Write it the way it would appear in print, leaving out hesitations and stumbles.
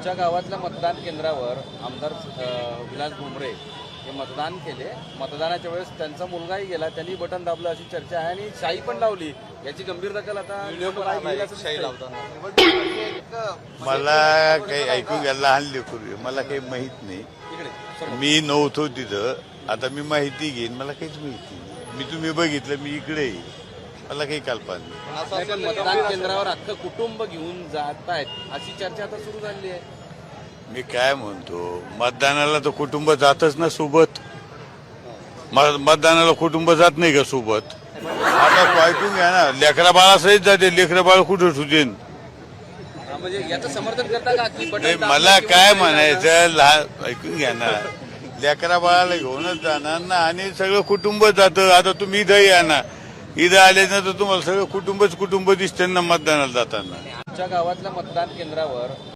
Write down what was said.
आमच्या गावातल्या मतदान केंद्रावर आमदार विलास भुमरे हे मतदान केले. मतदानाच्या वेळेस त्यांचा मुलगाही गेला, त्यांनी बटन दाबलं अशी चर्चा आहे आणि शाई पण लावली. याची गंभीर दखल आता शाई लावताना मला काही ऐकू घ्या, लहान लेकरू मला काही माहित नाही. मी नव्हतो तिथं, आता मी माहिती घेईन. मला काहीच माहिती नाही. मी तुम्ही बघितलं, मी इकडे आहे, मला काही कल्पना नाही. पण मतदान केंद्रावर अख्खं कुटुंब घेऊन जात आहेत अशी चर्चा आता सुरू झाली आहे. मी काय म्हणतो, मतदानाला तर कुटुंब जातच ना सोबत. मतदानाला कुटुंब जात नाही का सोबत? आता तो ऐकून घ्या ना, लेकरा बाळा सहित जाते. लेकरा बाळ कुठं ठुतेन? म्हणजे याचं समर्थन करता का की बटन मला काय म्हणायचं, लहान ऐकून घ्या ना, लेकरा बाळाला घेऊनच जाणार ना आणि सगळं कुटुंब जातं. आता तुम्ही इथं या ना, इथं आले ना तर तुम्हाला सगळं कुटुंब दिसते ना मतदानाला जाताना. आमच्या गावातल्या मतदान केंद्रावर